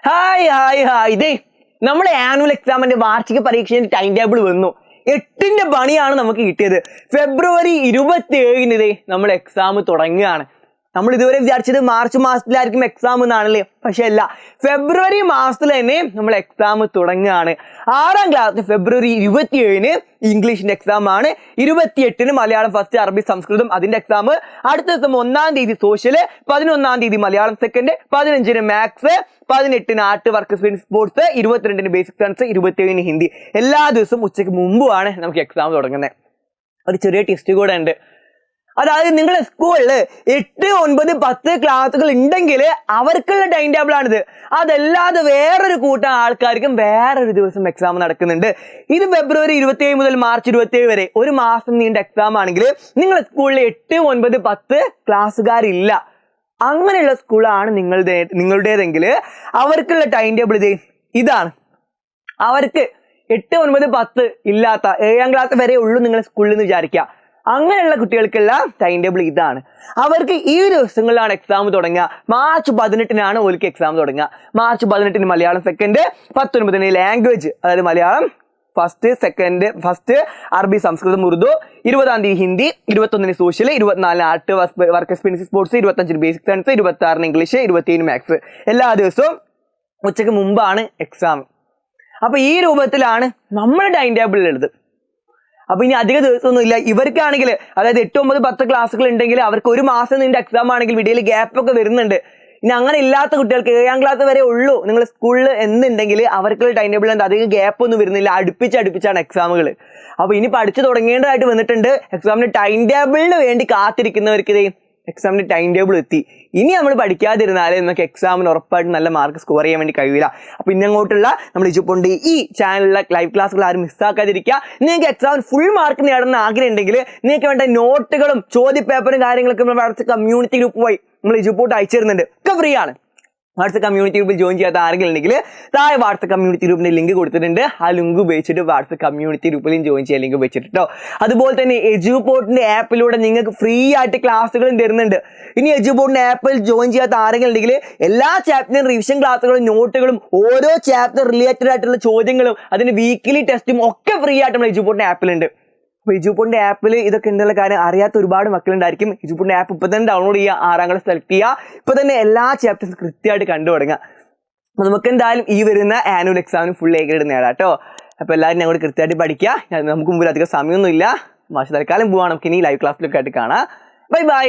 Hi ഇതേ നമ്മളെ annual എക്സാമിന്റെ വാർഷിക പരീക്ഷയുടെ ടൈം ടേബിൾ വന്നു. 8ന്റെ പണിയാണ് നമുക്ക് കിട്ടിയത്. ഫെബ്രുവരി 27 നമ്മൾ എക്സാം തുടങ്ങുകയാണ്. നമ്മൾ ഇതുവരെ വിചാരിച്ചത് മാർച്ച് മാസത്തിലായിരിക്കും എക്സാം എന്നാണല്ലേ, പക്ഷെ അല്ല, ഫെബ്രുവരി മാസത്തിൽ തന്നെ നമ്മൾ എക്സാം തുടങ്ങുകയാണ്. 6ാം ക്ലാസ് ഫെബ്രുവരി 27 ഇംഗ്ലീഷിന്റെ എക്സാം ആണ്. 28 മലയാളം ഫസ്റ്റ്, അറബി സംസ്കൃതം അതിന്റെ എക്സാം. അടുത്ത ദിവസം 1ാം തീയതി സോഷ്യല്, 11ാം തീയതി Malayalam second, 15 maths, 18 art, work experience, sports, 22 basic science, 27 Hindi. എല്ലാ ദിവസവും ഉച്ചയ്ക്ക് മുമ്പുമാണ് നമുക്ക് എക്സാം തുടങ്ങുന്നത്. ഒരു ചെറിയ ടെസ്റ്റ് കൂടെ ഉണ്ട്. അതായത് നിങ്ങളുടെ സ്കൂളിൽ 8, 9, 10 ക്ലാസ്സുകൾ ഉണ്ടെങ്കിൽ അവർക്കുള്ള ടൈം ടേബിൾ ആണിത്. അതല്ലാതെ വേറൊരു കൂട്ടം ആൾക്കാർക്കും വേറൊരു ദിവസം എക്സാം നടക്കുന്നുണ്ട്. ഇത് ഫെബ്രുവരി 27 മുതൽ മാർച്ച് 27 വരെ ഒരു മാസം നീണ്ട എക്സാം ആണെങ്കിൽ നിങ്ങളുടെ സ്കൂളിൽ 8, 9, 10 ക്ലാസ്സുകാരില്ല. അങ്ങനെയുള്ള സ്കൂളാണ് നിങ്ങളുടേതെങ്കിൽ അവർക്കുള്ള ടൈം ടേബിൾ ഇതാണ്. അവർക്ക് 8, 9, 10 ഇല്ലാത്ത 7ാം ക്ലാസ് വരെ ഉള്ളൂ നിങ്ങളുടെ സ്കൂളിൽ എന്ന് വിചാരിക്കുക. അങ്ങനെയുള്ള കുട്ടികൾക്കുള്ള ടൈം ടേബിൾ ഇതാണ്. അവർക്ക് ഈ ദിവസങ്ങളിലാണ് എക്സാം തുടങ്ങുക. മാർച്ച് 18 ഓൽക്ക് എക്സാം തുടങ്ങുക. മാർച്ച് 18 മലയാളം സെക്കൻഡ്, 19 ലാംഗ്വേജ്, അതായത് മലയാളം ഫസ്റ്റ്, അറബി സംസ്കൃതം ഉറുദു, 20ാം തീയതി Hindi, 21 social, 24 art, work experience, sports, 25 basic science, 26 English, 27 maths. എല്ലാ ദിവസവും ഉച്ചയ്ക്ക് മുമ്പാണ് എക്സാം. അപ്പൊ ഈ രൂപത്തിലാണ് നമ്മുടെ ടൈം ടേബിളിലുള്ളത്. അപ്പൊ ഇനി അധിക ദിവസമൊന്നും ഇല്ല. ഇവർക്കാണെങ്കിൽ അതായത് 8, 9, 10 ക്ലാസ്സുകൾ ഉണ്ടെങ്കിൽ അവർക്ക് ഒരു മാസം നീണ്ട എക്സാം ആണെങ്കിൽ വീഡിയോയിൽ ഗ്യാപ്പൊക്കെ വരുന്നുണ്ട്. ഇനി അങ്ങനെ ഇല്ലാത്ത കുട്ടികൾക്ക് 7ാം ക്ലാസ് വരെ ഉള്ളൂ നിങ്ങൾ സ്കൂളിൽ എന്നുണ്ടെങ്കിൽ അവർക്കുള്ള ടൈം ടേബിൾ എന്താ അധികം ഗ്യാപ്പ് ഒന്നും വരുന്നില്ല. അടുപ്പിച്ചാണ് എക്സാമുകൾ. അപ്പൊ ഇനി പഠിച്ചു തുടങ്ങേണ്ടതായിട്ട് വന്നിട്ടുണ്ട്. എക്സാമിന്റെ ടൈം ടേബിളിന് വേണ്ടി കാത്തിരിക്കുന്നവർക്ക് എക്സാമിന്റെ ടൈം ടേബിൾ എത്തി. ഇനി നമ്മൾ പഠിക്കാതിരുന്നാൽ നമുക്ക് എക്സാമിന് ഉറപ്പായിട്ട് നല്ല മാർക്ക് സ്കോർ ചെയ്യാൻ വേണ്ടി കഴിയില്ല. അപ്പൊ ഇന്നങ്ങോട്ടുള്ള നമ്മൾ ഇജുപോണ്ട് ഈ ചാനലിലെ ലൈവ് ക്ലാസ്സുകൾ ആരും മിസ്സാക്കാതിരിക്കുക. നിങ്ങൾക്ക് എക്സാമിന് ഫുൾ മാർക്ക് നേടുന്ന ആഗ്രഹം ഉണ്ടെങ്കിൽ നിങ്ങൾക്ക് വേണ്ട നോട്ടുകളും ചോദ്യപേപ്പറും കാര്യങ്ങളൊക്കെ നമ്മൾ വാട്സ്ആപ്പ് കമ്മ്യൂണിറ്റി ഗ്രൂപ്പ് വഴി നമ്മൾ ഇജുപോട്ട് അയച്ചു തരുന്നുണ്ട്. ഒക്കെ ഫ്രീ ആണ്. വാട്സ്ആപ്പ് കമ്മ്യൂണിറ്റി ഗ്രൂപ്പിൽ ജോയിൻ ചെയ്യാത്ത ആരെങ്കിലും ഉണ്ടെങ്കിൽ താഴെ വാട്സ്ആപ്പ് കമ്മ്യൂണിറ്റി ഗ്രൂപ്പിന്റെ ലിങ്ക് കൊടുത്തിട്ടുണ്ട്. ആ ലിങ്ക് ഉപയോഗിച്ചിട്ട് വാട്സ്ആപ്പ് കമ്മ്യൂണിറ്റി ഗ്രൂപ്പിലും ജോയിൻ ചെയ്യാൻ ലിങ്ക് ഉപയോഗിച്ചിട്ട് കേട്ടോ. അതുപോലെ തന്നെ എജുപോർട്ടിന്റെ ആപ്പിലൂടെ നിങ്ങൾക്ക് ഫ്രീ ആയിട്ട് ക്ലാസ്സുകളും തരുന്നുണ്ട്. ഇനി എജുപോർട്ടിന്റെ ആപ്പിൽ ജോയിൻ ചെയ്യാത്ത ആരെങ്കിലും ഉണ്ടെങ്കിൽ എല്ലാ ചാപ്റ്ററിനും റിവിഷൻ ക്ലാസ്സുകളും നോട്ടുകളും ഓരോ ചാപ്റ്റർ റിലേറ്റഡ് ആയിട്ടുള്ള ചോദ്യങ്ങളും അതിന് വീക്കിലി ടെസ്റ്റും ഒക്കെ ഫ്രീ ആയിട്ട് നമ്മൾ എജുപോർട്ടിന്റെ ആപ്പിലുണ്ട്. അപ്പൊ എജുപോർട്ടിന്റെ ആപ്പിൽ ഇതൊക്കെ എന്നുള്ള കാര്യം അറിയാത്ത ഒരുപാട് മക്കളുണ്ടായിരിക്കും. എജുപോർട്ടിന്റെ ആപ്പ് ഇപ്പൊ തന്നെ ഡൗൺലോഡ് ചെയ്യുക, 6ാം ക്ലാസ് സെലക്ട് ചെയ്യുക. ഇപ്പൊ തന്നെ എല്ലാ ചാപ്റ്റേഴ്സും കൃത്യമായിട്ട് കണ്ടു തുടങ്ങുക. അപ്പൊ നമുക്ക് എന്തായാലും ഈ വരുന്ന ആനുവൽ എക്സാമിന് ഫുൾ എ ഗ്രേഡ് നേടാം കേട്ടോ. അപ്പൊ എല്ലാവരും ഞങ്ങൾ കൃത്യമായിട്ട് പഠിക്കുക. നമുക്ക് മുമ്പിൽ അധികം സമയമൊന്നും ഇല്ല. മാഷ് തൽക്കാലം പോവാണ്. നമുക്ക് ഇനി ലൈവ് ക്ലാസ്സിലൊക്കെ ആയിട്ട് കാണാം. ബൈ.